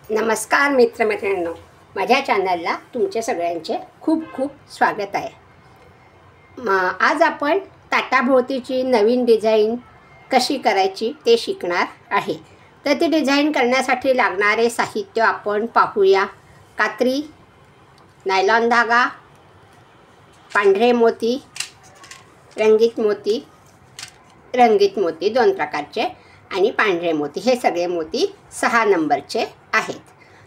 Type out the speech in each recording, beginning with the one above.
नमस्कार मित्रमैत्रिणींनो, माझ्या चॅनलला तुमचे सगळ्यांचे खूप खूप स्वागत आहे. आज आपण ताटाभोवतीची नवीन डिझाईन कशी करायची ते शिकणार आहे. तर ती डिझाईन करण्यासाठी लागणारे साहित्य आपण पाहूया. कात्री, नायलॉन धागा, पांढरे मोती, रंगीत मोती दोन प्रकारचे आणि पांढरे मोती. हे सगळे मोती 6 नंबरचे आहेत.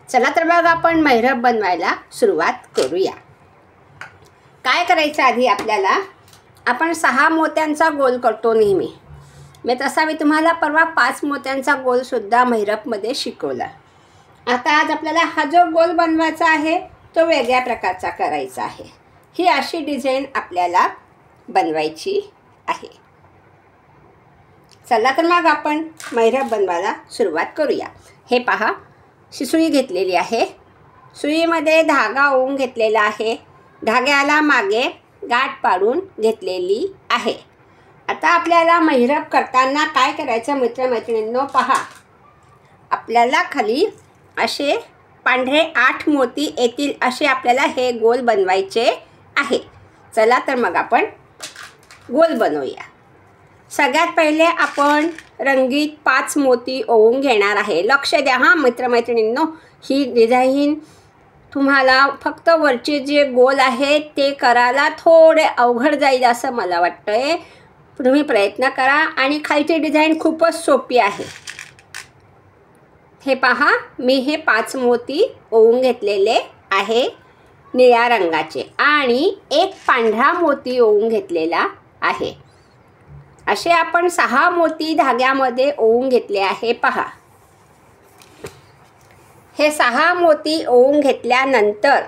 चला तर मग आपण महिरप बनवायला सुरुवात करूया. काय करायचं, आधी आपल्याला आपण 6 मोत्यांचा गोल करतो नेहमी. मी तुम्हाला परवा 5 मोत्यांचा गोल सुद्धा महिरपमध्ये शिकवला. आता आज आपल्याला हा जो गोल बनवायचा आहे तो वेगळ्या प्रकारचा करायचा आहे. ही अशी डिझाईन आपल्याला बनवायची आहे. चला तर मग आपण महिरप बनवायला सुरुवात करूया. हे पहा, सुई घेतलेली आहे. सुईमध्ये धागा ओवून घेतलेला आहे. धाग्याला मागे गाठ पाडून घेतलेली आहे. आता आपल्याला महिरप करताना काय करायचं मित्रमैत्रिणींनो, पहा, आपल्याला खाली असे पांढरे 8 मोती येतील असे आपल्याला हे गोल बनवायचे आहे. चला तर मग आपण गोल बनवूया. सगळ्यात पहिले आपण रंगीत 5 मोती ओवून घेणार आहे. लक्ष द्या हां मित्रमैत्रिणींनो, ही डिझाईन तुम्हाला फक्त वरचे जे गोल आहे ते करायला थोडे अवघड जाईल असं मला वाटतं आहे. तुम्ही प्रयत्न करा आणि खालची डिझाईन खूपच सोपी आहे. हे पहा, मी हे 5 मोती ओवून घेतलेले आहे निळ्या रंगाचे आणि एक पांढरा मोती ओवून घेतलेला आहे. असे आपण 6 मोती धाग्यामध्ये ओवून घेतले आहे. पहा, हे 6 मोती ओवून घेतल्यानंतर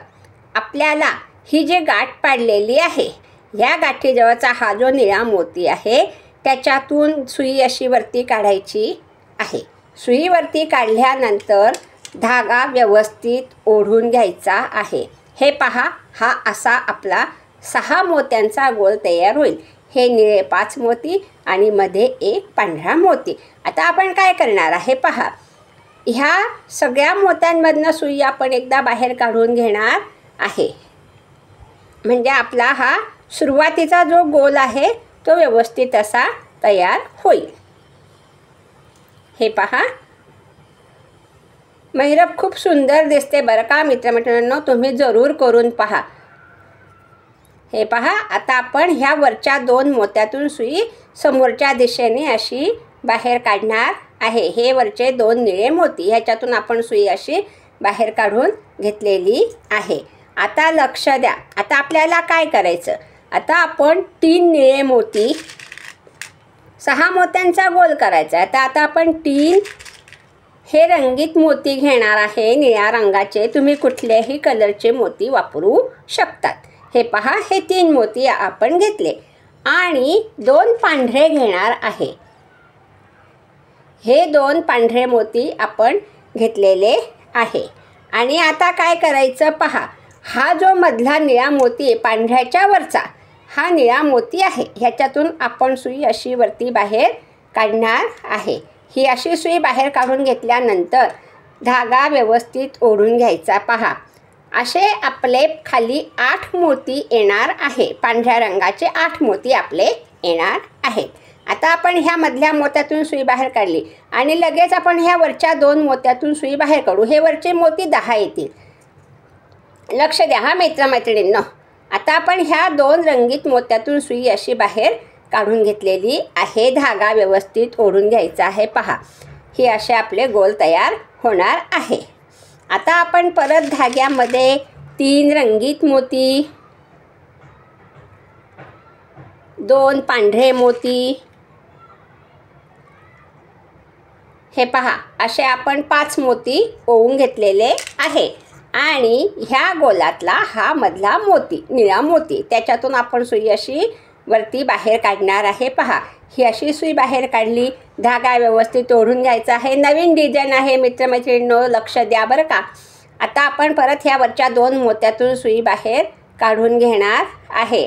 आपल्याला ही जी गाठ पाडलेली आहे, या गाठीजवळचा हा जो निळा मोती आहे त्याच्यातून सुई अशी वरती काढायची आहे. सुई वरती काढल्यानंतर धागा व्यवस्थित ओढून घ्यायचा आहे. हे पहा, हा असा आपला 6 मोत्यांचा गोल तयार होईल. हे निळे 5 मोती आणि मध्ये एक पांढरा मोती. आता आपण काय करणार आहे, पहा, ह्या सगळ्या मोत्यांमधनं सुई आपण एकदा बाहेर काढून घेणार आहे. म्हणजे आपला हा सुरुवातीचा जो गोल आहे तो व्यवस्थित असा तयार होईल. हे पहा, महिरप खूप सुंदर दिसते बरं का मित्रमैत्रिणींनो, तुम्ही जरूर करून पहा. हे पहा, आता आपण ह्या वरच्या 2 मोत्यातून सुई समोरच्या दिशेने अशी बाहेर काढणार आहे. हे वरचे 2 निळे मोती, ह्याच्यातून आपण सुई अशी बाहेर काढून घेतलेली आहे. आता लक्ष द्या, आता आपल्याला काय करायचं, आता आपण 3 निळे मोती, 6 मोत्यांचा गोल करायचा आहे. आता आपण 3 हे रंगीत मोती घेणार आहे निळ्या रंगाचे. तुम्ही कुठल्याही कलरचे मोती वापरू शकतात. हे पहा, हे 3 मोती आपण घेतले आणि 2 पांढरे घेणार आहे. हे 2 पांढरे मोती आपण घेतलेले आहे. आणि आता काय करायचं, पहा, हा जो मधला निळा मोती आहे पांढऱ्याच्या वरचा, हा निळा मोती आहे, ह्याच्यातून आपण सुई अशी वरती बाहेर काढणार आहे. ही अशी सुई बाहेर काढून घेतल्यानंतर धागा व्यवस्थित ओढून घ्यायचा. पहा, असे आपले खाली 8 मोती येणार आहे. पांढऱ्या रंगाचे 8 मोती आपले येणार आहेत. आता आपण ह्या मधल्या मोत्यातून सुई बाहेर काढली आणि लगेच आपण ह्या वरच्या 2 मोत्यातून सुई बाहेर काढू. हे वरचे मोती 10 येतील. लक्ष द्या हा मित्रमैत्रिणींनो. आता आपण ह्या 2 रंगीत मोत्यातून सुई अशी बाहेर काढून घेतलेली आहे. धागा व्यवस्थित ओढून घ्यायचा आहे. पहा, हे असे आपले गोल तयार होणार आहे. आता आपण परत धाग्यामध्ये 3 रंगीत मोती, 2 पांढरे मोती, हे पहा, असे आपण 5 मोती ओवून घेतलेले आहे. आणि ह्या गोलातला हा मधला मोती, निळा मोती, त्याच्यातून आपण सुई अशी वरती बाहेर काढणार आहे. पहा, ही अशी सुई बाहेर काढली. धागा व्यवस्थित ओढून घ्यायचा आहे. नवीन डिझाईन आहे मित्रमैत्रिणींनो, लक्ष द्या बरं का. आता आपण परत ह्या वरच्या 2 मोत्यातून सुई बाहेर काढून घेणार आहे.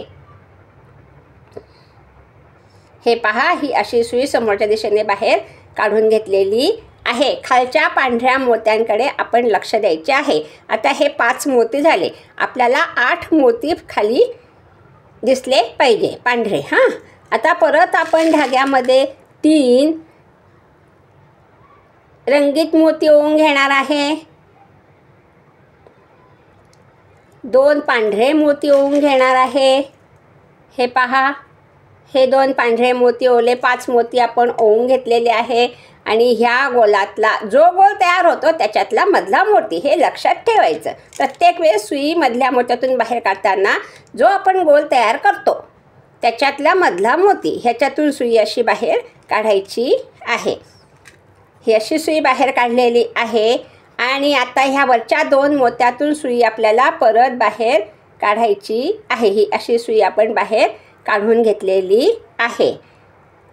हे पहा, ही अशी सुई समोरच्या दिशेने बाहेर काढून घेतलेली आहे खालच्या पांढऱ्या मोत्यांकडे आपण लक्ष द्यायचे आहे. आता हे 5 मोती झाले. आपल्याला 8 मोती खाली दिसले पाहिजे पांढरे. हां, आता परत आपण धाग्यामध्ये 3 रंगीत मोती ओवून घेणार आहे. 2 पांढरे मोती ओवून घेणार आहे. हे पहा, हे 2 पांढरे मोती ओवले. 5 मोती आपण ओवून घेतलेले आहे. आणि ह्या गोलातला जो गोल तयार होतो त्याच्यातला मधला मोती हे लक्षात ठेवायचं. प्रत्येक वेळेस सुई मधल्या मोत्यातून बाहेर काढताना जो आपण गोल तयार करतो त्याच्यातला मधला मोती ह्याच्यातून सुई अशी बाहेर काढायची आहे. ही अशी सुई बाहेर काढलेली आहे. आणि आता ह्या वरच्या 2 मोत्यातून सुई आपल्याला परत बाहेर काढायची आहे. ही अशी सुई आपण बाहेर काढून घेतलेली आहे.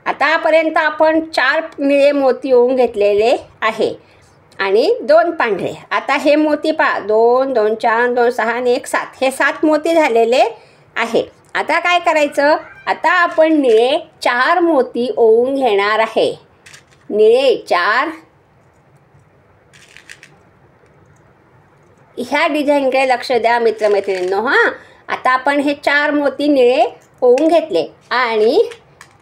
आतापर्यंत आपण 4 निळे मोती ओवून घेतलेले आहे आणि 2 पांढरे. आता हे मोती पहा, 2 2 4 2 6 आणि 1 7. हे 7 मोती झालेले आहे. आता काय करायचं, आता आपण निळे 4 मोती ओवून घेणार आहे. निळे 4. ह्या डिझाईनकडे लक्ष द्या मित्रमैत्रिणींनो. हां, आता आपण हे 4 मोती निळे ओवून घेतले आणि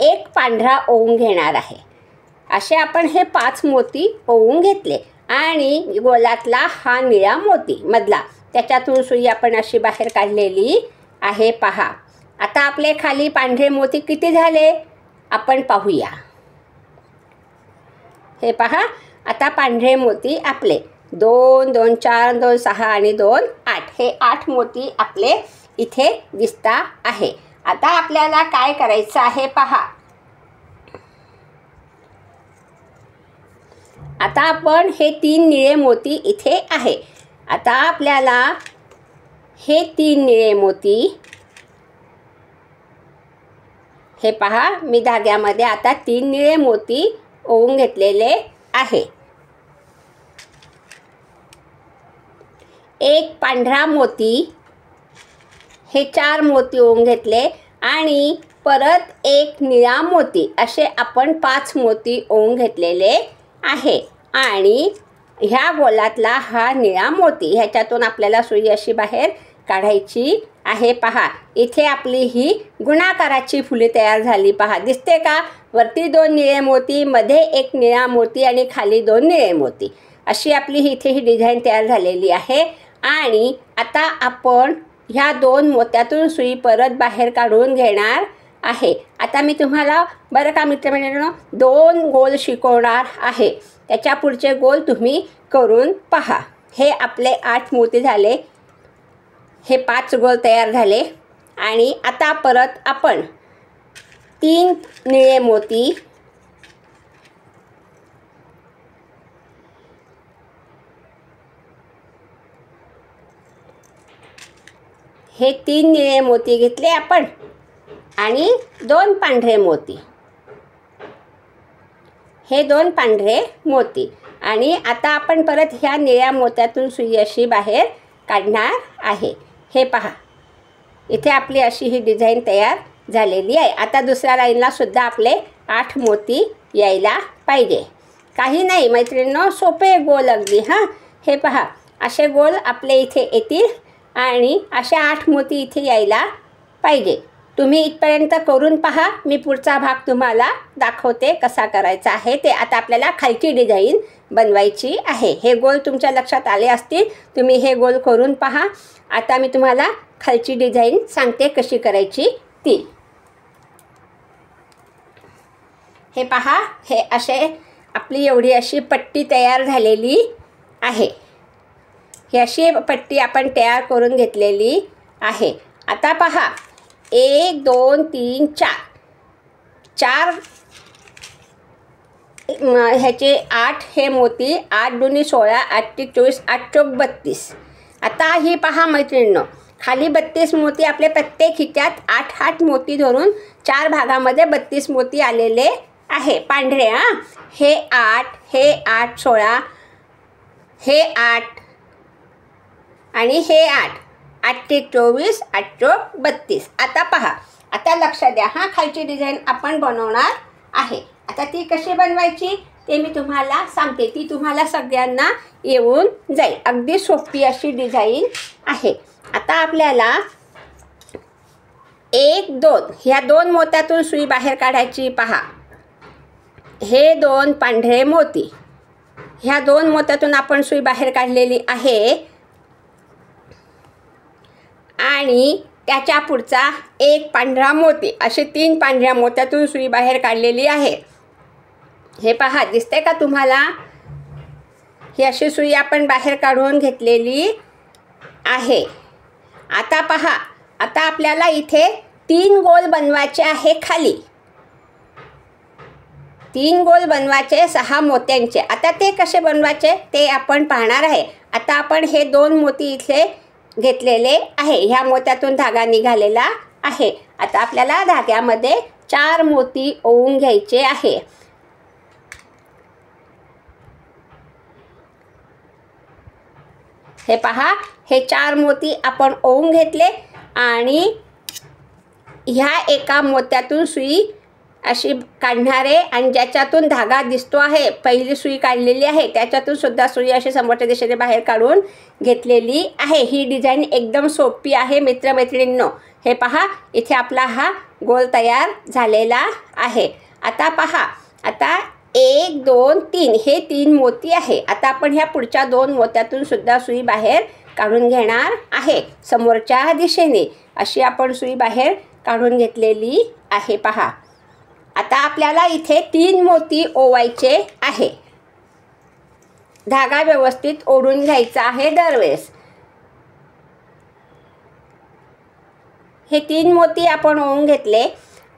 1 पांढरा ओवून घेणार आहे. असे आपण हे 5 मोती ओवून घेतले आणि गोलातला हा निळा मोती मधला त्याच्यातून सुई आपण अशी बाहेर काढलेली आहे. पहा, आता आपले खाली पांढरे मोती किती झाले आपण पाहूया. हे पहा, आता पांढरे मोती आपले 2 2 4 2 6 आणि 2 8. हे 8 मोती आपले इथे दिसता आहे. आता आपल्याला काय करायचं आहे पहा. आता आपण हे 3 निळे मोती इथे आहे. आता आपल्याला हे 3 निळे मोती, हे पहा, मी धाग्यामध्ये आता 3 निळे मोती ओवून घेतलेले आहे. 1 पांढरा मोती, हे 4 मोती ओवून घेतले आणि परत 1 निळा मोती, असे आपण 5 मोती ओवून घेतलेले आहे. आणि ह्या गोलातला हा निळा मोती ह्याच्यातून आपल्याला सुई अशी बाहेर काढायची आहे. पहा, इथे आपली ही गुणाकाराची फुले तयार झाली. पहा, दिसते का? वरती 2 निळे मोती, मध्ये 1 निळा मोती आणि खाली 2 निळे मोती, अशी आपली इथे ही डिझाईन तयार झालेली आहे. आणि आता आपण ह्या 2 मोत्यातून सुई परत बाहेर काढून घेणार आहे. आता मी तुम्हाला बरं का मित्रमंडळींनो 2 गोल शिकवणार आहे. त्याच्या पुढचे गोल तुम्ही करून पहा. हे आपले 8 मोती झाले. हे 5 गोल तयार झाले. आणि आता परत आपण 3 निळे मोती, हे 3 निळे मोती घेतले आपण आणि 2 पांढरे मोती, हे 2 पांढरे मोती. आणि आता आपण परत ह्या निळ्या मोत्यातून सुई अशी बाहेर काढणार आहे. हे पहा, इथे आपली अशी ही डिझाईन तयार झालेली आहे. आता दुसऱ्या लाईनला सुद्धा आपले 8 मोती यायला पाहिजे. काही नाही मैत्रिणींनो, सोपे गोल अगदी. हां, हे पहा, असे गोल आपले इथे येतील आणि असे 8 मोती इथे यायला पाहिजे. तुम्ही इथपर्यंत करून पहा. मी पुढचा भाग तुम्हाला दाखवते कसा करायचा आहे ते. आता आपल्याला खालची डिझाईन बनवायची आहे. हे गोल तुमच्या लक्षात आले असतील. तुम्ही हे गोल करून पहा. आता मी तुम्हाला खालची डिझाईन सांगते कशी करायची ती. हे पहा, हे असे आपली एवढी अशी पट्टी तयार झालेली आहे. ही अशी पट्टी आपण तयार करून घेतलेली आहे. आता पहा, 1 2 3 4 ह्याचे 8 हे मोती, 8 दुनी 16, 8 त्रिक 24, 8 चौक 32. आता ही पहा मैत्रिणींनो, खाली 32 मोती आपले प्रत्येक हिच्यात 8 मोती धरून 4 भागामध्ये 32 मोती आलेले आहे पांढरे. हां, हे 8, हे 8 16, हे 8 आणि हे 8, 8 त्रिक 24, 8 चौक 32. आता पहा, आता लक्ष द्या. हां, खालची डिझाईन आपण बनवणार आहे. आता ती कशी बनवायची ते मी तुम्हाला सांगते, ती तुम्हाला सगळ्यांना येऊन जाईल. अगदी सोपी अशी डिझाईन आहे. आता आपल्याला 1 2 ह्या 2 मोत्यातून सुई बाहेर काढायची. पहा, हे 2 पांढरे मोती, ह्या 2 मोत्यातून आपण सुई बाहेर काढलेली आहे आणि त्याच्या पुढचा 1 पांढरा मोती, असे 3 पांढऱ्या मोत्यातून सुई बाहेर काढलेली आहे. हे पहा, दिसते का तुम्हाला? ही अशी सुई आपण बाहेर काढून घेतलेली आहे. आता पहा, आता आपल्याला इथे 3 गोल बनवायचे आहे. खाली 3 गोल बनवायचे 6 मोत्यांचे. आता ते कसे बनवायचे ते आपण पाहणार आहे. आता आपण हे 2 मोती इथे घेतलेले आहे, ह्या मोत्यातून धागा निघालेला आहे. आता आपल्याला धाग्यामध्ये 4 मोती ओवून घ्यायचे आहे. हे पहा, हे 4 मोती आपण ओवून घेतले आणि ह्या एका मोत्यातून सुई अशी काढणारे आणि ज्याच्यातून धागा दिसतो आहे, पहिली सुई काढलेली आहे त्याच्यातून सुद्धा सुई अशी समोरच्या दिशेने बाहेर काढून घेतलेली आहे. ही डिझाईन एकदम सोपी आहे मित्रमैत्रिणींनो. हे पहा, इथे आपला हा गोल तयार झालेला आहे. आता पहा, आता 1 2 3 हे 3 मोती आहे. आता आपण ह्या पुढच्या 2 मोत्यातून सुद्धा सुई बाहेर काढून घेणार आहे. समोरच्या दिशेने अशी आपण सुई बाहेर काढून घेतलेली आहे. पहा, आता आपल्याला इथे 3 मोती ओवायचे आहे. धागा व्यवस्थित ओढून घ्यायचा आहे दरवेळेस. हे 3 मोती आपण ओवून घेतले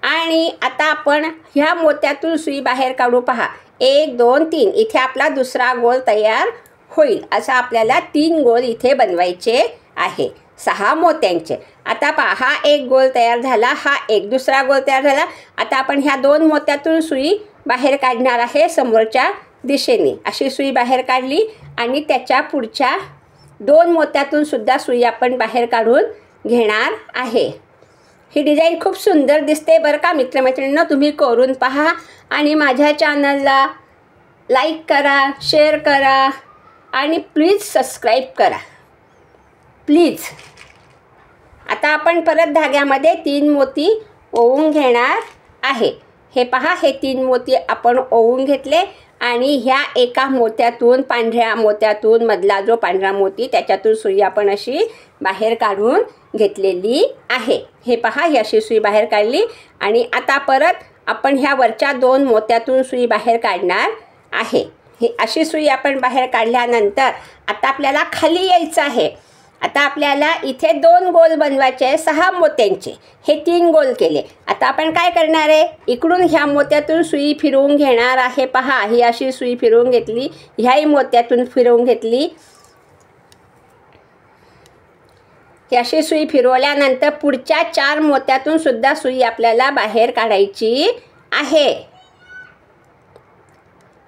आणि आता आपण ह्या मोत्यातून सुई बाहेर काढू. पहा, 1 2 3 इथे आपला दुसरा गोल तयार होईल. असं आपल्याला 3 गोल इथे बनवायचे आहे 6 मोत्यांचे. आता पहा, हा 1 गोल तयार झाला, हा एक दुसरा गोल तयार झाला. आता आपण ह्या 2 मोत्यातून सुई बाहेर काढणार आहे समोरच्या दिशेने. अशी सुई बाहेर काढली आणि त्याच्या पुढच्या 2 मोत्यातून सुद्धा सुई आपण बाहेर काढून घेणार आहे. ही डिझाईन खूप सुंदर दिसते बरं का मित्रमैत्रिणींनो. तुम्ही करून पहा आणि माझ्या चॅनलला लाईक करा, शेअर करा आणि प्लीज सबस्क्राईब करा प्लीज. आता आपण परत धाग्यामध्ये 3 मोती ओवून घेणार आहे. हे पहा, हे 3 मोती आपण ओवून घेतले आणि ह्या एका मोत्यातून, पांढऱ्या मोत्यातून, मधला जो पांढरा मोती त्याच्यातून सुई आपण अशी बाहेर काढून घेतलेली आहे. हे पहा, ही अशी सुई बाहेर काढली आणि आता परत आपण ह्या वरच्या 2 मोत्यातून सुई बाहेर काढणार आहे. ही अशी सुई आपण बाहेर काढल्यानंतर आता आपल्याला खाली यायचं आहे. आता आपल्याला इथे 2 गोल बनवायचे आहे 6 मोत्यांचे. हे 3 गोल केले. आता आपण काय करणार आहे, इकडून ह्या मोत्यातून सुई फिरवून घेणार आहे. पहा, ही अशी सुई फिरवून घेतली, ह्याही मोत्यातून फिरवून घेतली. ही अशी सुई फिरवल्यानंतर पुढच्या 4 मोत्यातून सुद्धा सुई आपल्याला बाहेर काढायची आहे.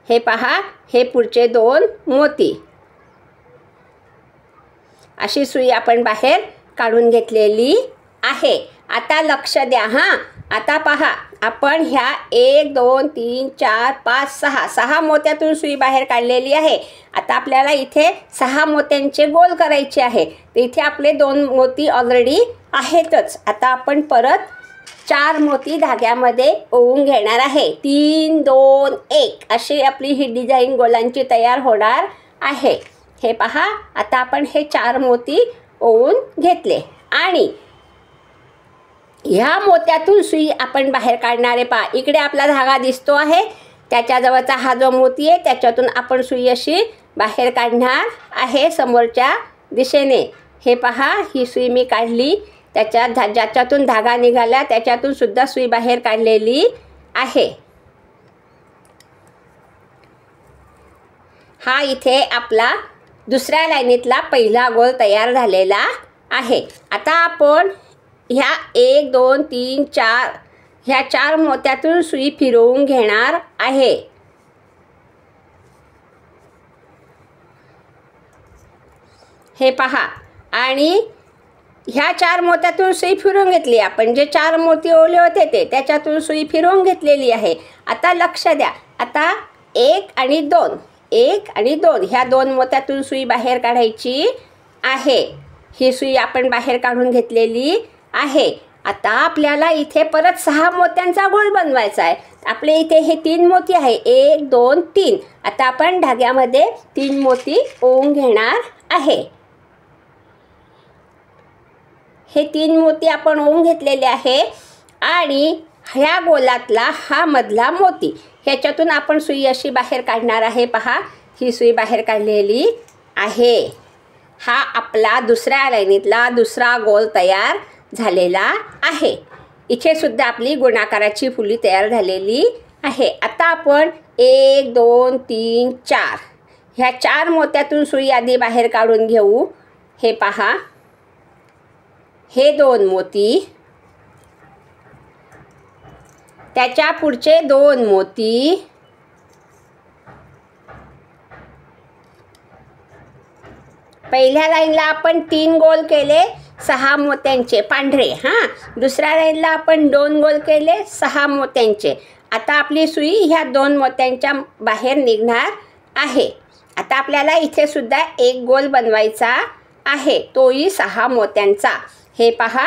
हे पहा, हे पुढचे 2 मोती, अशी सुई आपण बाहेर काढून घेतलेली आहे. आता लक्ष द्या हां. आता पहा, आपण ह्या 1 2 3 4 5 6 मोत्यातून सुई बाहेर काढलेली आहे. आता आपल्याला इथे 6 मोत्यांचे गोल करायचे आहे. इथे आपले 2 मोती ऑलरेडी आहेतच. आता आपण परत 4 मोती धाग्यामध्ये ओवून घेणार आहे. 3 2 1 अशी आपली ही डिझाईन गोलांची तयार होणार आहे. हे पहा, आता आपण हे 4 मोती ओवून घेतले आणि ह्या मोत्यातून सुई आपण बाहेर काढणार आहे. पहा, इकडे आपला धागा दिसतो आहे, त्याच्याजवळचा हा जो मोती आहे त्याच्यातून आपण सुई अशी बाहेर काढणार आहे समोरच्या दिशेने. हे पहा, ही सुई मी काढली, ज्याच्यातून धागा निघाला त्याच्यातून सुद्धा सुई बाहेर काढलेली आहे. हा इथे आपला दुसऱ्या लाईनीतला पहिला गोल तयार झालेला आहे. आता आपण ह्या 1 2 3 4 ह्या 4 मोत्यातून सुई फिरवून घेणार आहे. हे पहा, आणि ह्या 4 मोत्यातून सुई फिरवून घेतली. आपण जे 4 मोती ओवले होते ते त्याच्यातून सुई फिरवून घेतलेली आहे. आता लक्ष द्या. आता 1 आणि 2, 1 आणि 2 ह्या 2 मोत्यातून सुई बाहेर काढायची आहे. ही सुई आपण बाहेर काढून घेतलेली आहे. आता आपल्याला इथे परत 6 मोत्यांचा गोल बनवायचा आहे. आपले इथे हे 3 मोती आहे, 1 2 3. आता आपण धाग्यामध्ये 3 मोती ओवून घेणार आहे. हे 3 मोती आपण ओवून घेतलेले आहे आणि ह्या गोलातला हा मधला मोती ह्याच्यातून आपण सुई अशी बाहेर काढणार आहे. पहा, ही सुई बाहेर काढलेली आहे. हा आपला दुसऱ्या लाईनीतला दुसरा गोल तयार झालेला आहे. इथे सुद्धा आपली गुणाकाराची फुली तयार झालेली आहे. आता आपण 1 2 3 4 ह्या 4 मोत्यातून सुई आधी बाहेर काढून घेऊ. हे पहा, हे 2 मोती, त्याच्या पुढचे 2 मोती, पहिल्या लाईनला आपण 3 गोल केले 6 मोत्यांचे पांढरे. दुसऱ्या लाईनला आपण 2 गोल केले 6 मोत्यांचे. आता आपली सुई ह्या 2 मोत्यांच्या बाहेर निघणार आहे. आता आपल्याला इथे सुद्धा एक गोल बनवायचा आहे, तोही 6 मोत्यांचा. हे पहा,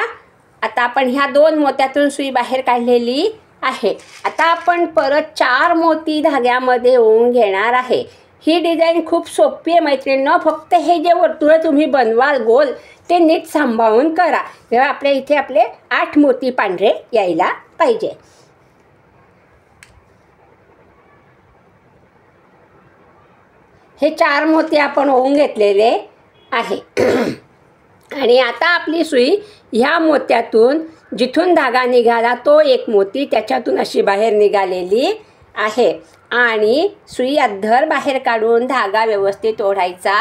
आता आपण ह्या 2 मोत्यातून सुई बाहेर काढलेली आहे. आता आपण परत 4 मोती धाग्यामध्ये ओवून घेणार आहे. ही डिझाईन खूप सोपी आहे मैत्रिणींनो. फक्त हे जे वर्तुळ तुम्ही बनवाल गोल ते नीट सांभाळून करा, तेव्हा आपल्या इथे आपले 8 मोती पांढरे यायला पाहिजे. हे 4 मोती आपण ओवून घेतलेले आहे. आणि आता आपली सुई ह्या मोत्यातून जिथून धागा निघाला तो एक मोती त्याच्यातून अशी बाहेर निघालेली आहे. आणि सुई अद्धर बाहेर काढून धागा व्यवस्थित ओढायचा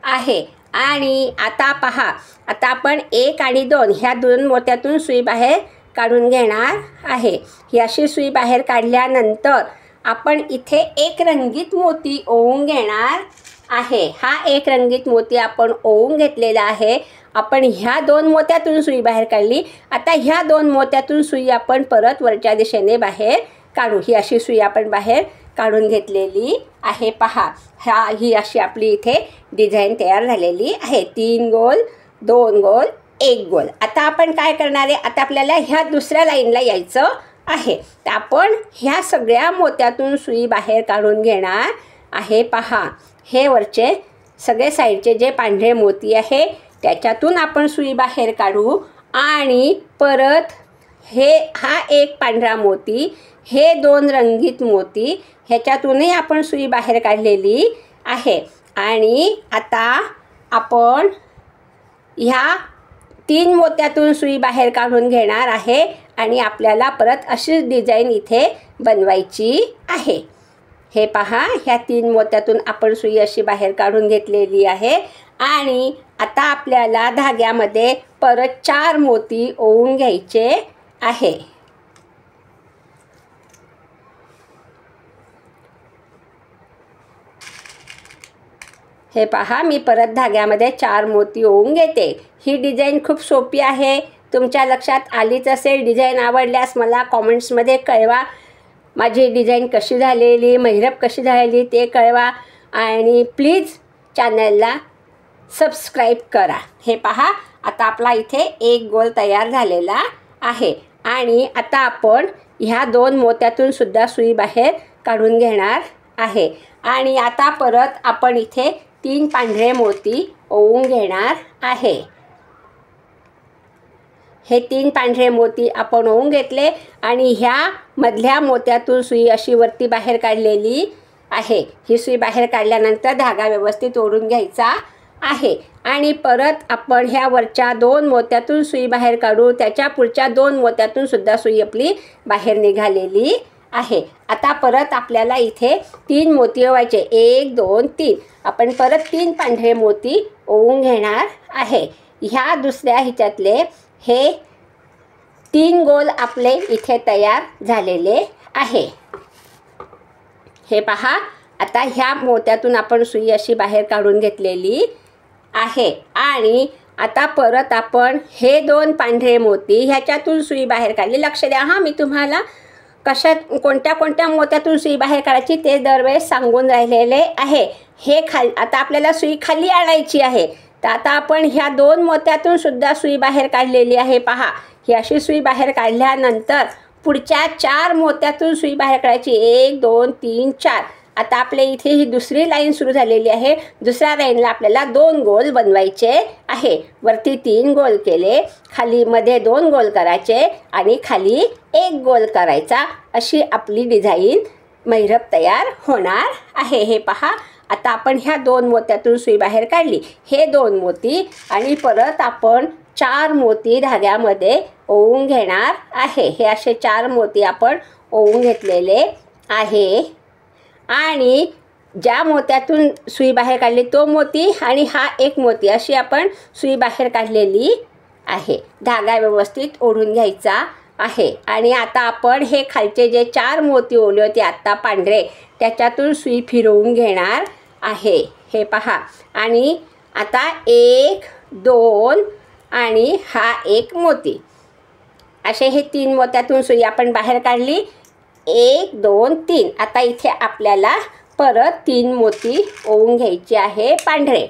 आहे. आणि आता पहा, आता आपण 1 आणि 2 ह्या 2 मोत्यातून सुई बाहेर काढून घेणार आहे. ही अशी सुई बाहेर काढल्यानंतर आपण इथे एक रंगीत मोती ओवून घेणार आहे. हा एक रंगीत मोती आपण ओवून घेतलेला आहे. आपण ह्या 2 मोत्यातून सुई बाहेर काढली. आता ह्या 2 मोत्यातून सुई आपण परत वरच्या दिशेने बाहेर काढू. ही अशी सुई आपण बाहेर काढून घेतलेली आहे. पहा, ही अशी आपली इथे डिझाईन तयार झालेली आहे. 3 गोल 2 गोल 1 गोल. आता आपण काय करणार आहे, आता आपल्याला ह्या दुसऱ्या लाईनला यायचं आहे. तर आपण ह्या सगळ्या मोत्यातून सुई बाहेर काढून घेणार आहे. पहा, हे वरचे सगळे साईडचे जे पांढरे मोती आहे त्याच्यातून आपण सुई बाहेर काढू. आणि परत हा एक पांढरा मोती, हे 2 रंगीत मोती ह्याच्यातूनही आपण सुई बाहेर काढलेली आहे. आणि आता आपण ह्या 3 मोत्यातून सुई बाहेर काढून घेणार आहे. आणि आपल्याला परत अशीच डिझाईन इथे बनवायची आहे. हे पहा, ह्या 3 मोत्यातून आपण सुई अशी बाहेर काढून घेतलेली आहे. आणि आता आपल्याला धाग्यामध्ये परत 4 मोती ओवून घ्यायचे आहे. हे पहा, मी परत धाग्यामध्ये 4 मोती ओवून घेते. ही डिझाईन खूप सोपी आहे. तुमच्या लक्षात आलीच असेल. डिझाईन आवडल्यास मला कॉमेंट्समध्ये कळवा. माझी डिझाईन कशी झालेली, महिरप कशी झालेली ते कळवा. आणि प्लीज चॅनलला सबस्क्राईब करा. हे पहा, आता आपला इथे एक गोल तयार झालेला आहे. आणि आता आपण ह्या 2 मोत्यातून सुद्धा सुई बाहेर काढून घेणार आहे. आणि आता परत आपण इथे 3 पांढरे मोती ओवून घेणार आहे. हे 3 पांढरे मोती आपण ओवून घेतले. आणि ह्या मधल्या मोत्यातून सुई अशी वरती बाहेर काढलेली आहे. ही सुई बाहेर काढल्यानंतर धागा व्यवस्थित ओढून घ्यायचा आहे. आणि परत आपण ह्या वरच्या 2 मोत्यातून सुई बाहेर काढू. त्याच्या पुढच्या 2 मोत्यातून सुद्धा सुई आपली बाहेर निघालेली आहे. आता परत आपल्याला इथे 3 मोती ओवायचे. 1 2 3. आपण परत 3 पांढरे मोती ओवून घेणार आहे. ह्या दुसऱ्या ह्याच्यातले हे 3 गोल आपले इथे तयार झालेले आहे. हे पहा, आता ह्या मोत्यातून आपण सुई अशी बाहेर काढून घेतलेली आहे. आणि आता परत आपण हे 2 पांढरे मोती ह्याच्यातून सुई बाहेर काढली. लक्ष द्या, मी तुम्हाला कशा कोणत्या कोणत्या मोत्यातून सुई बाहेर काढायची ते दरवेळेस सांगून राहिलेले आहे. हे आता आपल्याला सुई खाली आणायची आहे. तर आता आपण ह्या 2 मोत्यातून सुद्धा सुई बाहेर काढलेली आहे. पहा, ही अशी सुई बाहेर काढल्यानंतर पुढच्या 4 मोत्यातून सुई बाहेर काढायची. 1 2 3 4. आता आपल्या इथे ही दुसरी लाईन सुरू झालेली आहे. दुसऱ्या लाईनला आपल्याला 2 गोल बनवायचे आहे. वरती 3 गोल केले, खाली मध्ये 2 गोल करायचे आणि खाली 1 गोल करायचा. अशी आपली डिझाईन मैरप तयार होणार आहे. हे पहा, आता आपण ह्या 2 मोत्यातून सुई बाहेर काढली. हे 2 मोती आणि परत आपण 4 मोती धाग्यामध्ये ओवून घेणार आहे. हे असे 4 मोती आपण ओवून घेतलेले आहे. आणि ज्या मोत्यातून सुई बाहेर काढली तो मोती आणि हा 1 मोती अशी आपण सुई बाहेर काढलेली आहे. धागा व्यवस्थित ओढून घ्यायचा आहे. आणि आता आपण हे खालचे जे 4 मोती ओवले होते आत्ता पांढरे, त्याच्यातून सुई फिरवून घेणार आहे. हे पहा, आणि आता 1 2 आणि हा 1 मोती असे हे 3 मोत्यातून सुई आपण बाहेर काढली. 1 2 3. आता इथे आपल्याला परत 3 मोती ओवून घ्यायचे आहे पांढरे.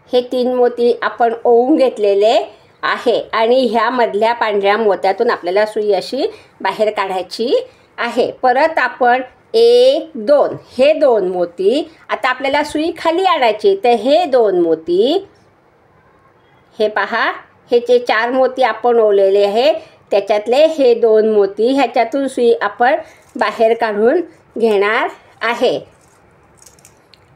हे 3 मोती आपण ओवून घेतलेले आहे आणि ह्या मधल्या पांढऱ्या मोत्यातून आपल्याला सुई अशी बाहेर काढायची आहे. परत आपण 1 2 हे 2 मोती आता आपल्याला सुई खाली आणायची. तर हे 2 मोती, हे पहा, हे जे 4 मोती आपण ओवलेले आहे त्याच्यातले हे 2 मोती, ह्याच्यातून सुई आपण बाहेर काढून घेणार आहे.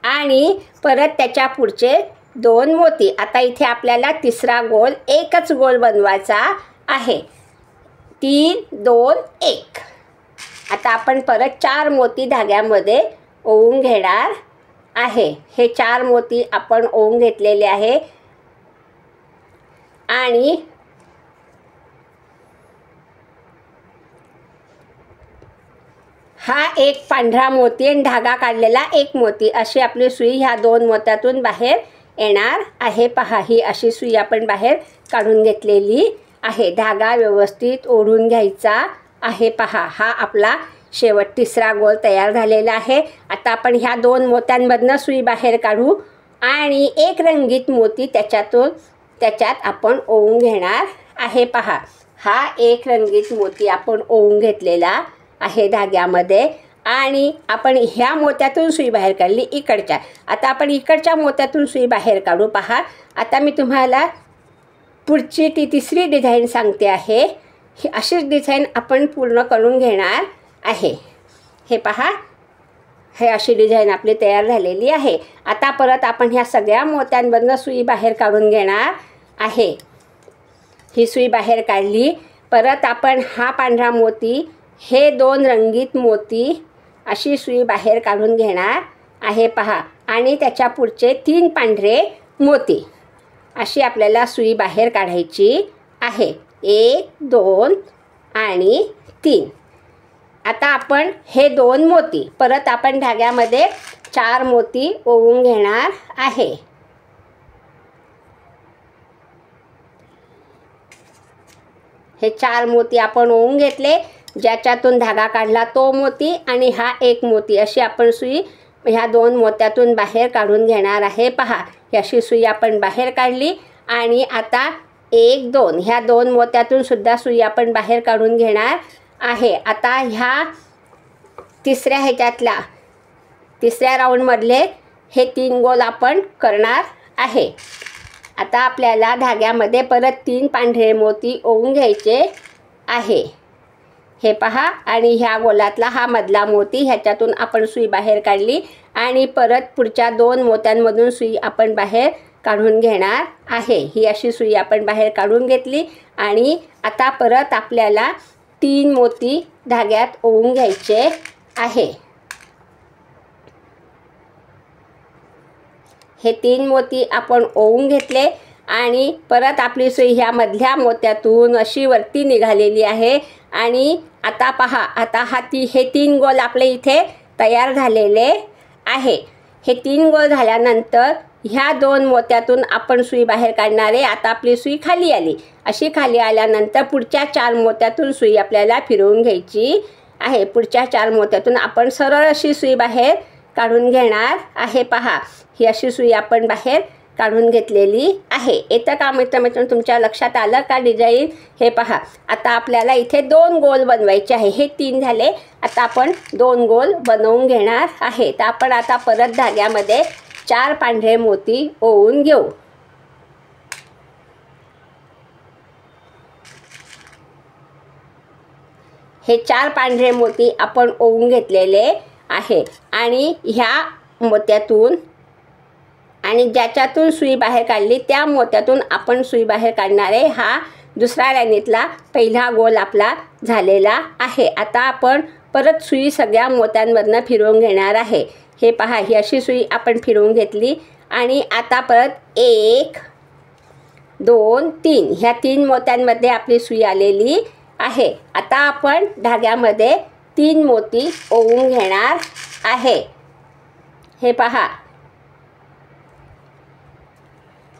आणि परत त्याच्या पुढचे 2 मोती. आता इथे आपल्याला तिसरा गोल, एकच गोल बनवायचा आहे. 3 2 1. आता आपण परत 4 मोती धाग्यामध्ये ओवून घेणार आहे. हे 4 मोती आपण ओवून घेतलेले आहे. आणि हा 1 पांढरा मोती आणि धागा काढलेला 1 मोती अशी आपली सुई ह्या 2 मोत्यातून बाहेर येणार आहे. पहा, ही अशी सुई आपण बाहेर काढून घेतलेली आहे. धागा व्यवस्थित ओढून घ्यायचा आहे. पहा, हा आपला शेवट तिसरा गोल तयार झालेला आहे. आता आपण ह्या 2 मोत्यांमधनं सुई बाहेर काढू आणि 1 रंगीत मोती त्याच्यात आपण ओवून घेणार आहे. पहा, हा 1 रंगीत मोती आपण ओवून घेतलेला आहे धाग्यामध्ये. आणि आपण ह्या मोत्यातून सुई बाहेर काढली इकडच्या. आता आपण इकडच्या मोत्यातून सुई बाहेर काढू. पहा, आता मी तुम्हाला पुढची ती तिसरी डिझाईन सांगते आहे. ही अशीच डिझाईन आपण पूर्ण करून घेणार आहे. हे पहा, हे अशी डिझाईन आपली तयार झालेली आहे. आता परत आपण ह्या सगळ्या मोत्यांमधनं सुई बाहेर काढून घेणार आहे. ही सुई बाहेर काढली. परत आपण हा पांढरा मोती, हे 2 रंगीत मोती अशी सुई बाहेर काढून घेणार आहे. पहा, आणि त्याच्या पुढचे 3 पांढरे मोती अशी आपल्याला सुई बाहेर काढायची आहे. 1 2 आणि 3. आता आपण हे 2 मोती परत आपण धाग्यामध्ये 4 मोती ओवून घेणार आहे. हे 4 मोती आपण ओवून घेतले. ज्याच्यातून धागा काढला तो मोती आणि हा 1 मोती अशी आपण सुई ह्या 2 मोत्यातून बाहेर काढून घेणार आहे. पहा, ही अशी सुई आपण बाहेर काढली. आणि आता 1 2 ह्या 2 मोत्यातून सुद्धा सुई आपण बाहेर काढून घेणार आहे. आता ह्या तिसऱ्या राऊंडमधले हे 3 गोल आपण करणार आहे. आता आपल्याला धाग्यामध्ये परत 3 पांढरे मोती ओवून घ्यायचे आहे. हे पहा, आणि ह्या गोलातला हा मधला मोती, ह्याच्यातून आपण सुई बाहेर काढली आणि परत पुढच्या 2 मोत्यांमधून सुई आपण बाहेर काढून घेणार आहे. ही अशी सुई आपण बाहेर काढून घेतली. आणि आता परत आपल्याला 3 मोती धाग्यात ओवून घ्यायचे आहे. हे 3 मोती आपण ओवून घेतले आणि परत आपली सुई ह्या मधल्या मोत्यातून अशी वरती निघालेली आहे. आणि आता पहा, आता हे 3 गोल आपले इथे तयार झालेले आहे. हे 3 गोल झाल्यानंतर ह्या 2 मोत्यातून आपण सुई बाहेर काढणार आहे. आता आपली सुई खाली आली. अशी खाली आल्यानंतर पुढच्या 4 मोत्यातून सुई आपल्याला फिरवून घ्यायची आहे. पुढच्या 4 मोत्यातून आपण सरळ अशी सुई बाहेर काढून घेणार आहे. पहा, ही अशी सुई आपण बाहेर काढून घेतलेली आहे. येतं का मित्रमैत्रिणी? तुमच्या लक्षात आलं का डिझाईन? हे पहा, आता आपल्याला इथे 2 गोल बनवायचे आहे. हे 3 झाले. आता आपण 2 गोल बनवून घेणार आहे. तर आपण आता परत धाग्यामध्ये 4 पांढरे मोती ओवून घेऊ. हे 4 पांढरे मोती आपण ओवून घेतलेले आहे. आणि ह्या मोत्यातून आणि ज्याच्यातून सुई बाहेर काढली त्या मोत्यातून आपण सुई बाहेर काढणार आहे. हा दुसऱ्या लाईनीतला पहिला गोल आपला झालेला आहे. आता आपण परत सुई सगळ्या मोत्यांमधनं फिरवून घेणार आहे. हे पहा, ही अशी सुई आपण फिरवून घेतली आणि आता परत 1 2 3 ह्या 3 मोत्यांमध्ये आपली सुई आलेली आहे. आता आपण धाग्यामध्ये 3 मोती ओवून घेणार आहे. हे पहा,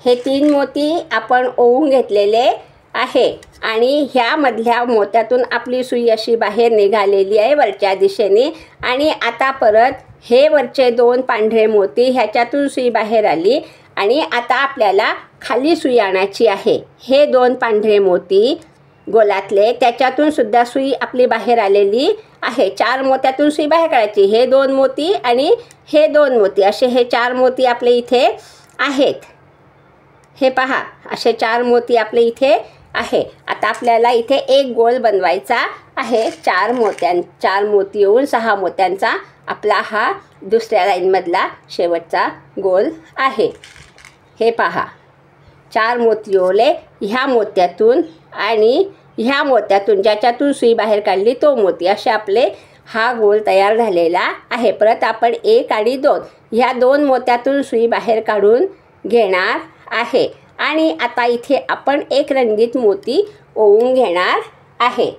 हे 3 मोती आपण ओवून घेतलेले आहे आणि ह्या मधल्या मोत्यातून आपली सुई अशी बाहेर निघालेली आहे वरच्या दिशेने. आणि आता परत हे वरचे 2 पांढरे मोती ह्याच्यातून सुई बाहेर आली आणि आता आपल्याला खाली सुई आणायची आहे. हे 2 पांढरे मोती गोलातले त्याच्यातून सुद्धा सुई आपली बाहेर आलेली आहे. 4 मोत्यातून सुई बाहेर काढायची. हे 2 मोती आणि हे 2 मोती असे हे 4 मोती आपले इथे आहेत. हे पहा, असे 4 मोती आपले इथे आहे. आता आपल्याला इथे एक गोल बनवायचा आहे. 4 मोती येऊन 6 मोत्यांचा आपला हा दुसऱ्या लाईनमधला शेवटचा गोल आहे. हे पहा, 4 मोती ओवले ह्या मोत्यातून आणि ह्या मोत्यातून ज्याच्यातून सुई बाहेर काढली तो मोती असे आपले हा गोल तयार झालेला आहे. परत आपण 1 आणि 2 ह्या 2 मोत्यातून सुई बाहेर काढून घेणार आहे. आणि आता इथे आपण एक रंगीत मोती ओवून घेणार आहे.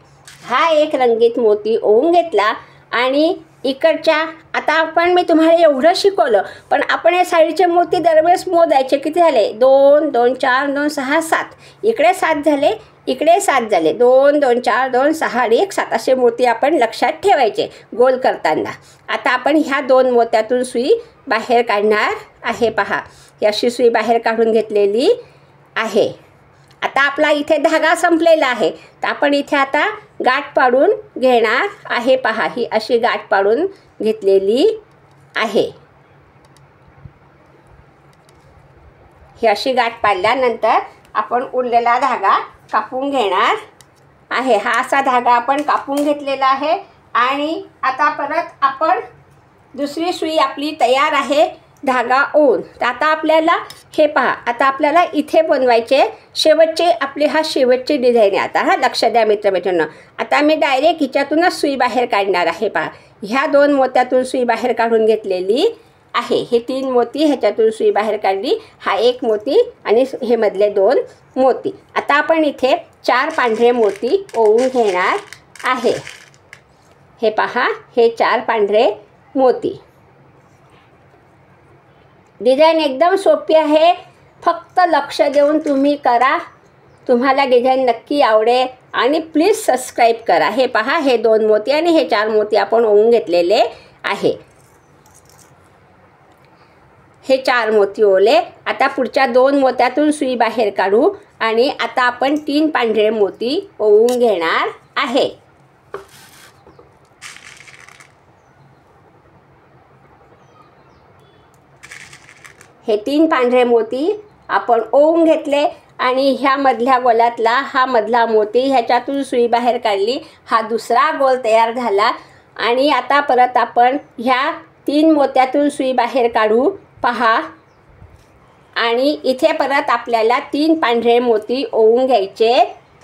हा एक रंगीत मोती ओवून घेतला आणि इकडच्या आता मी तुम्हाला एवढं शिकवलं, पण आपण हे साईडचे मोती दरवेळेस मोजायचे. किती झाले? 2 2 4 2 6 7. इकडे 7 झाले, इकडे 7 झाले. 2 2 4 2 6 आणि 1 7 असे मोती आपण लक्षात ठेवायचे गोल करताना. आता आपण ह्या 2 मोत्यातून सुई बाहेर काढणार आहे. पहा, ही अशी सुई बाहेर काढून घेतलेली आहे. आता आपला इथे धागा संपलेला आहे. तर आपण इथे आता गाठ पाडून घेणार आहे. पहा, ही अशी गाठ पाडून घेतलेली आहे. ही अशी गाठ पाडल्यानंतर आपण उरलेला धागा कापून घेणार आहे. हा असा धागा आपण कापून घेतलेला आहे. आणि आता परत आपण दुसरी सुई आपली तयार आहे धागा ओवून. तर आता आपल्याला हे पहा, आता आपल्याला इथे बनवायचे शेवटचे आपले हा शेवटची डिझाईन आहे. आता लक्ष द्या मित्रमैत्रिणींनो. आता मी डायरेक्ट हिच्यातूनच सुई बाहेर काढणार आहे. पहा, ह्या 2 मोत्यातून सुई बाहेर काढून घेतलेली आहे. हे 3 मोती ह्याच्यातून सुई बाहेर काढली. हा 1 मोती आणि हे मधले 2 मोती. आता आपण इथे 4 पांढरे मोती ओवून घेणार आहे. हे पहा, हे 4 पांढरे मोती. डिझाईन एकदम सोपी आहे. फक्त लक्ष देऊन तुम्ही करा. तुम्हाला डिझाईन नक्की आवडेल. आणि प्लीज सबस्क्राईब करा. हे पहा, हे 2 मोती आणि हे 4 मोती आपण ओवून घेतलेले आहे. हे 4 मोती ओवले. आता पुढच्या 2 मोत्यातून सुई बाहेर काढू आणि आता आपण 3 पांढरे मोती ओवून घेणार आहे. हे 3 पांढरे मोती आपण ओवून घेतले आणि ह्या मधल्या गोलातला हा मधला मोती ह्याच्यातून सुई बाहेर काढली. हा दुसरा गोल तयार झाला. आणि आता परत आपण ह्या 3 मोत्यातून सुई बाहेर काढू. पहा, आणि इथे परत आपल्याला 3 पांढरे मोती ओवून घ्यायचे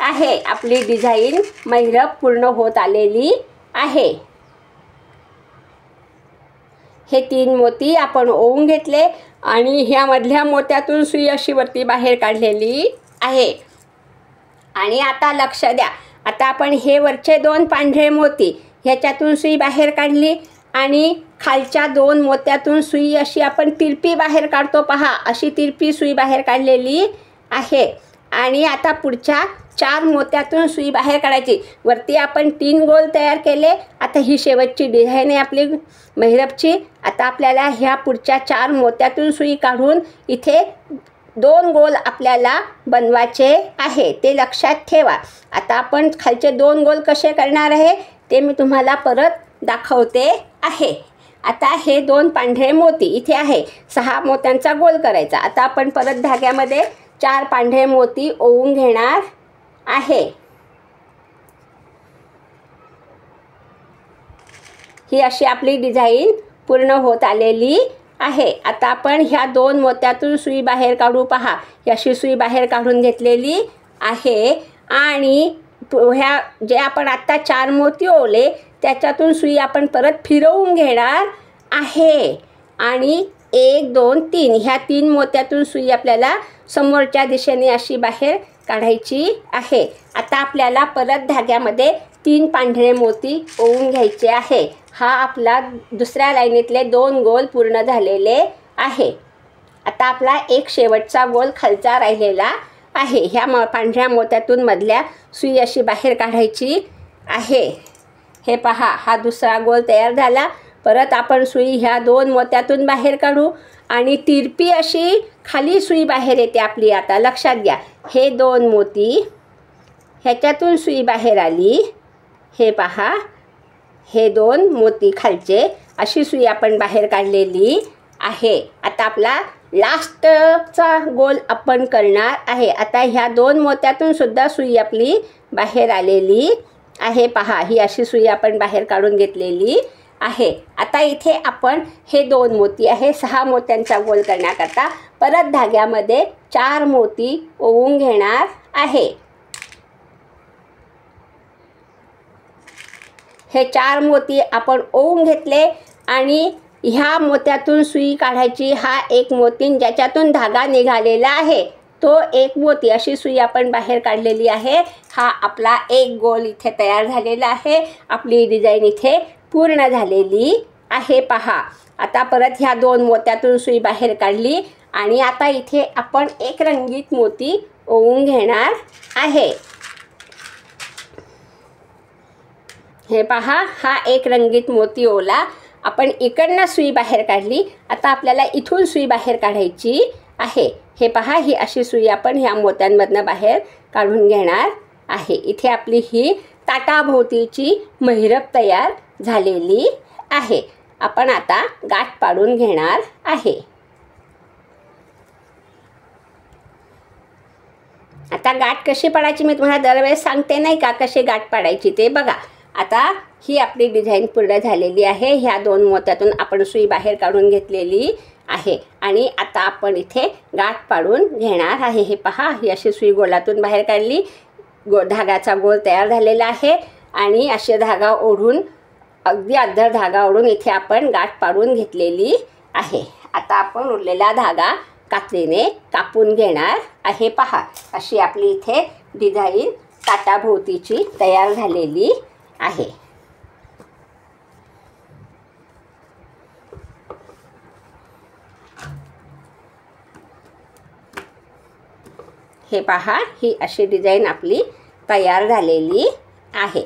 आहे. आपली डिझाईन मैरप पूर्ण होत आलेली आहे. हे 3 मोती आपण ओवून घेतले आणि ह्या मधल्या मोत्यातून सुई अशी वरती बाहेर काढलेली आहे. आणि आता लक्ष द्या. आता आपण हे वरचे 2 पांढरे मोती ह्याच्यातून सुई बाहेर काढली आणि खालच्या 2 मोत्यातून सुई अशी आपण तिरपी बाहेर काढतो पहा, अशी तिरपी सुई बाहेर काढलेली आहे. आणि आता पुढच्या 4 मोत्यातून सुई बाहेर काढायची. वरती आपण 3 गोल तयार केले. आता ही शेवटची डिझाईन आहे आपली महिरपची. आता आपल्याला ह्या पुढच्या 4 मोत्यातून सुई काढून इथे 2 गोल आपल्याला बनवायचे आहे, ते लक्षात ठेवा. आता आपण खालचे 2 गोल कसे करणार आहे ते मी तुम्हाला परत दाखवते आहे. आता हे 2 पांढरे मोती इथे आहे. 6 मोत्यांचा गोल करायचा. आता आपण परत धाग्यामध्ये 4 पांढरे मोती ओवून घेणार आहे. ही अशी आपली डिझाईन पूर्ण होत आलेली आहे. आता आपण ह्या 2 मोत्यातून सुई बाहेर काढू पहा. ही अशी सुई बाहेर काढून घेतलेली आहे. आणि ह्या जे आपण आत्ता 4 मोती ओवले त्याच्यातून सुई आपण परत फिरवून घेणार आहे. आणि 1 2 3 ह्या 3 मोत्यातून सुई आपल्याला समोरच्या दिशेने अशी बाहेर काढायची आहे. आता आपल्याला परत धाग्यामध्ये 3 पांढरे मोती ओवून घ्यायचे आहे. हा आपला दुसऱ्या लाईनीतले 2 गोल पूर्ण झालेले आहे. आता आपला एक शेवटचा गोल खालचा राहिलेला आहे. ह्या पांढऱ्या मोत्यातून मधल्या सुई अशी बाहेर काढायची आहे. हे पहा, हा दुसरा गोल तयार झाला. परत आपण सुई ह्या 2 मोत्यातून बाहेर काढू आणि तिरपी अशी खाली सुई बाहेर येते आपली. आता लक्षात घ्या, हे 2 मोती ह्याच्यातून सुई बाहेर आली. हे पहा, हे 2 मोती खालचे अशी सुई आपण बाहेर काढलेली आहे. आता आपला लास्टचा गोल आपण करणार आहे. आता ह्या 2 मोत्यातून सुद्धा सुई आपली बाहेर आलेली आहे. पहा, ही अशी सुई आपण बाहेर काढून घेतलेली आहे. आता इथे आपण हे 2 मोती आहे. 6 मोत्यांचा गोल करण्याकरता परत धाग्यामध्ये 4 मोती ओवून घेणार आहे. हे 4 मोती आपण ओवून घेतले आणि ह्या मोत्यातून सुई काढायची. हा एक मोती ज्याच्यातून धागा निघालेला आहे तो एक मोती अशी सुई आपण बाहेर काढलेली आहे. हा आपला एक गोल इथे तयार झालेला आहे. आपली डिझाईन इथे पूर्ण झालेली आहे. पहा, आता परत ह्या 2 मोत्यातून सुई बाहेर काढली आणि आता इथे आपण एक रंगीत मोती ओवून घेणार आहे. हे पहा, हा एक रंगीत मोती ओवला. आपण इकडनं सुई बाहेर काढली. आता आपल्याला इथून सुई बाहेर काढायची आहे. हे पहा, ही अशी सुई आपण ह्या मोत्यांमधनं बाहेर काढून घेणार आहे. इथे आपली ही ताटाभोवतीची महिरप तयार झालेली आहे. आपण आता गाठ पाडून घेणार आहे. आता गाठ कशी पाडायची मी तुम्हाला दरवेळेस सांगते नाही का, कशी गाठ पाडायची ते बघा. आता ही आपली डिझाईन पूर्ण झालेली आहे. ह्या 2 मोत्यातून आपण सुई बाहेर काढून घेतलेली आहे आणि आता आपण इथे गाठ पाडून घेणार आहे. हे पहा, ही अशी सुई गोलातून बाहेर काढली. धागाचा गोल तयार झालेला आहे आणि असे धागा ओढून अगदी अद्दर धागा ओढून इथे आपण गाठ पाडून घेतलेली आहे. आता आपण उरलेला धागा कात्रीने कापून घेणार आहे. पहा, अशी आपली इथे डिझाईन ताटाभोवतीची तयार झालेली आहे. हे पहा, ही अशी डिझाईन आपली तयार झालेली आहे.